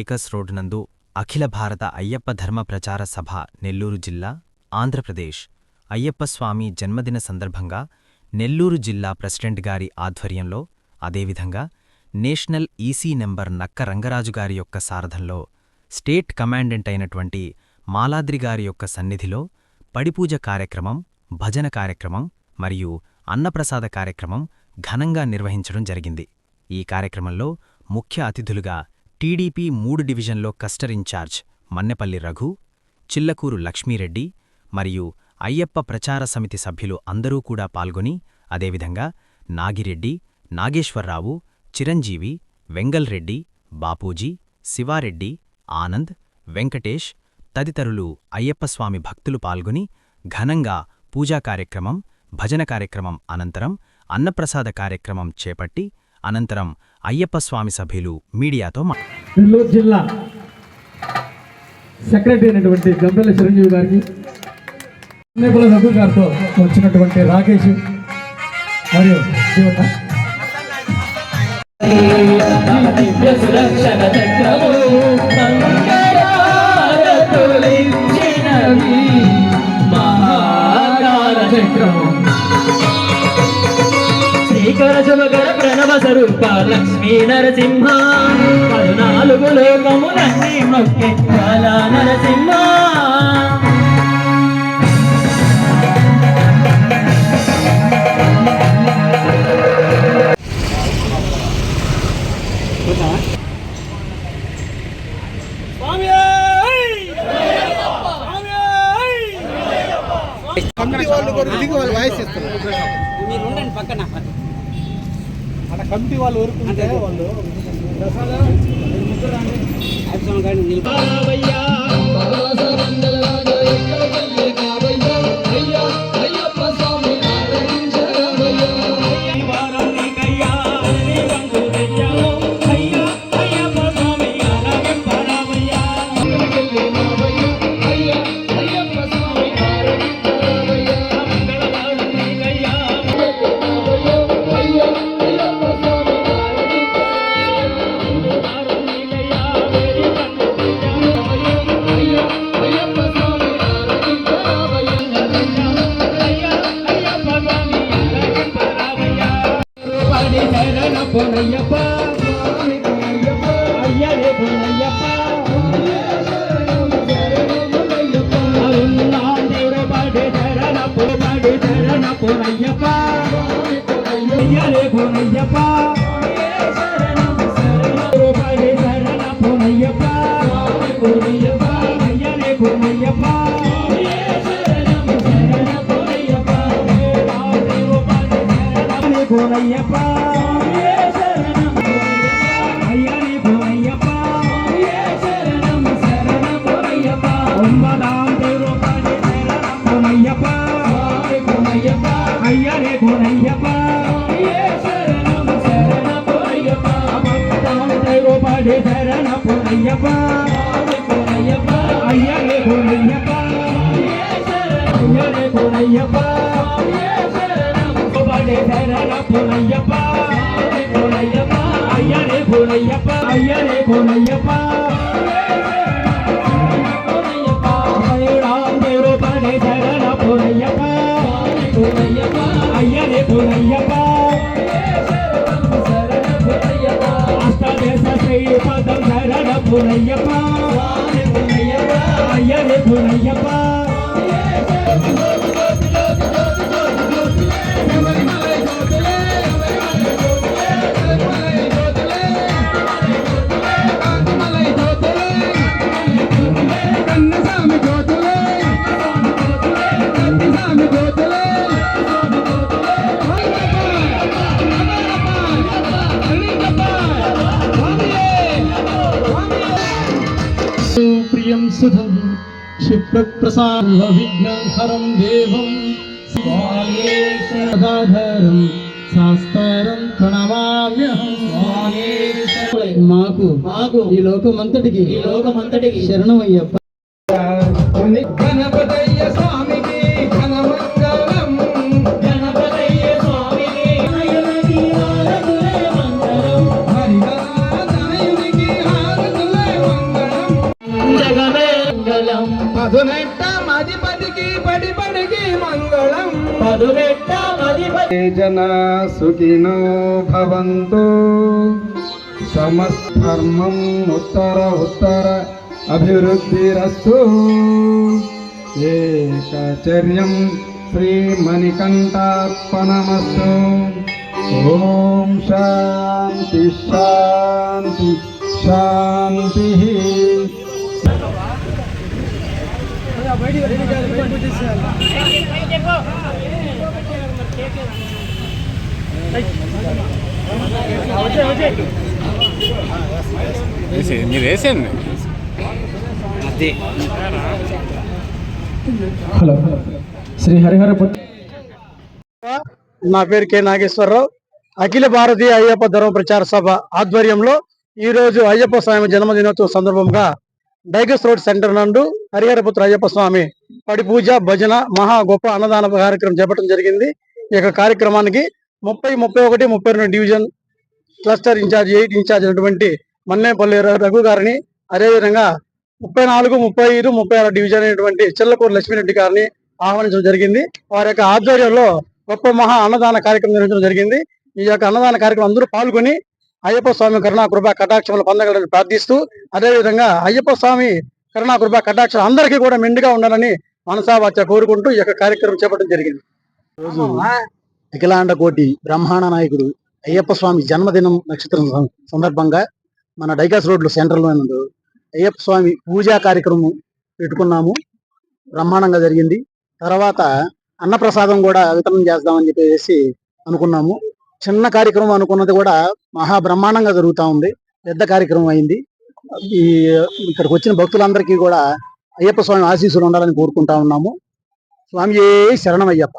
Bikers road నందు అఖిల భారత అయ్యప్ప ధర్మ ప్రచార సభ నెల్లూరు జిల్లా, ఆంధ్రప్రదేశ్ అయ్యప్ప స్వామి జన్మదిన సందర్భంగా నెల్లూరు జిల్లా ప్రెసిడెంట్ గారి ఆధ్వర్యంలో, అదేవిధంగా నేషనల్ ఈసీ నెంబర్ నక్క రంగరాజుగారి యొక్క సారథంలో స్టేట్ కమాండెంట్ అయినటువంటి మాలాద్రిగారి యొక్క సన్నిధిలో పడిపూజ కార్యక్రమం, భజన కార్యక్రమం మరియు అన్నప్రసాద కార్యక్రమం ఘనంగా నిర్వహించడం జరిగింది. ఈ కార్యక్రమంలో ముఖ్య అతిథులుగా టీడీపీ 3 డివిజన్లో కస్టర్ ఇన్ఛార్జ్ మన్నెపల్లి రఘు, చిల్లకూరు లక్ష్మీరెడ్డి మరియు అయ్యప్ప ప్రచార సమితి సభ్యులు అందరూ కూడా పాల్గొని, అదేవిధంగా నాగిరెడ్డి, నాగేశ్వరరావు, చిరంజీవి, వెంగల్రెడ్డి, బాపూజీ, శివారెడ్డి, ఆనంద్, వెంకటేష్ తదితరులు అయ్యప్పస్వామి భక్తులు పాల్గొని ఘనంగా పూజా కార్యక్రమం, భజన కార్యక్రమం అనంతరం అన్నప్రసాద కార్యక్రమం చేపట్టి అనంతరం అయ్యప్పస్వామి సభ్యులు మీడియాతో నెల్లూరు జిల్లా సెక్రటరీ అయినటువంటి గంపెల్లి చిరంజీవి గారికి, నేపల రఘు గారితో వచ్చినటువంటి రాకేష్ మరియు శ్రీకర శుభకర ప్రణవ స్వరూప లక్ష్మీ నరసింహ, 14 లోకములన్నీ మొక్కే బాలా నరసింహ. కమిటీ వాళ్ళు ఊరుకుంటే వాళ్ళు ప్రియం సుధం క్షిప్రప్రసాద విఘ్నహరం దేవం సదాధరం శాస్త్రం ప్రణమామ్యహం. మాకు ఈ లోకమంతటికి శరణమయ్యప్ప. గణపతయ్య స్వామికి ఘనమంగళం, గణపతయ్య స్వామికి హరిహర తనయునికి హారతులే మంగళం. మధిపతికి పడిపడికి మంగళం పదువెట్ట మధిపతి జన సుఖినో భవంతు సమస్తర్మం ఉత్తర ఉత్తర అభివృద్ధిరస్తు ఏకచర్యం శ్రీమణికంఠార్పణమస్తు ఓం శాంతి శాంతి శాంతి మీరు వేసేయండి. హలో శ్రీ హరిహరపుత్ర నా పేరు కె నాగేశ్వరరావు. అఖిల భారతీయ అయ్యప్ప ధర్మ ప్రచార సభ ఆధ్వర్యంలో ఈ రోజు అయ్యప్ప స్వామి జన్మదినోత్సవం సందర్భంగా డైగస్ రోడ్ సెంటర్ నందు హరిహరపుత్ర అయ్యప్ప స్వామి పడి పూజ భజన మహా గొప్ప అన్నదాన కార్యక్రమం చేపట్టడం జరిగింది. ఈ యొక్క కార్యక్రమానికి 30, 31, 32 డివిజన్ క్లస్టర్ ఇన్ఛార్జ్ 8 ఇన్ఛార్జ్ అయినటువంటి మన్నేపల్లి రఘు గారిని, అదేవిధంగా 34, 35, 36 డివిజన్ అయినటువంటి చెల్లకూరు లక్ష్మీరెడ్డి గారిని ఆహ్వానించడం జరిగింది. వారి యొక్క ఆధ్వర్యంలో గొప్ప మహా అన్నదాన కార్యక్రమం నిర్వహించడం జరిగింది. ఈ యొక్క అన్నదాన కార్యక్రమం అందరూ పాల్గొని అయ్యప్ప స్వామి కరుణా కృపా కటాక్షములు పొందగలని ప్రార్థిస్తూ, అదేవిధంగా అయ్యప్ప స్వామి కరుణా కృపా కటాక్షలు అందరికీ కూడా మెండుగా ఉండాలని మనసావాచ కోరుకుంటూ ఈ యొక్క కార్యక్రమం చేపట్టడం జరిగింది. రోజు అఖిలాండ కోటి బ్రహ్మాండ నాయకుడు అయ్యప్ప స్వామి జన్మదినం నక్షత్రం సందర్భంగా మన డైకాస్ రోడ్లు సెంటర్లో అయ్యప్ప స్వామి పూజా కార్యక్రమం పెట్టుకున్నాము. బ్రహ్మాండంగా జరిగింది. తర్వాత అన్నప్రసాదం కూడా వితరణ చేద్దామని చెప్పేసి అనుకున్నాము. చిన్న కార్యక్రమం అనుకున్నది కూడా మహా బ్రహ్మాండంగా జరుగుతూ ఉంది. పెద్ద కార్యక్రమం అయింది. ఇక్కడికి వచ్చిన భక్తులందరికీ కూడా అయ్యప్ప స్వామి ఆశీస్సులు ఉండాలని కోరుకుంటా ఉన్నాము. స్వామి శరణమయ్యప్ప.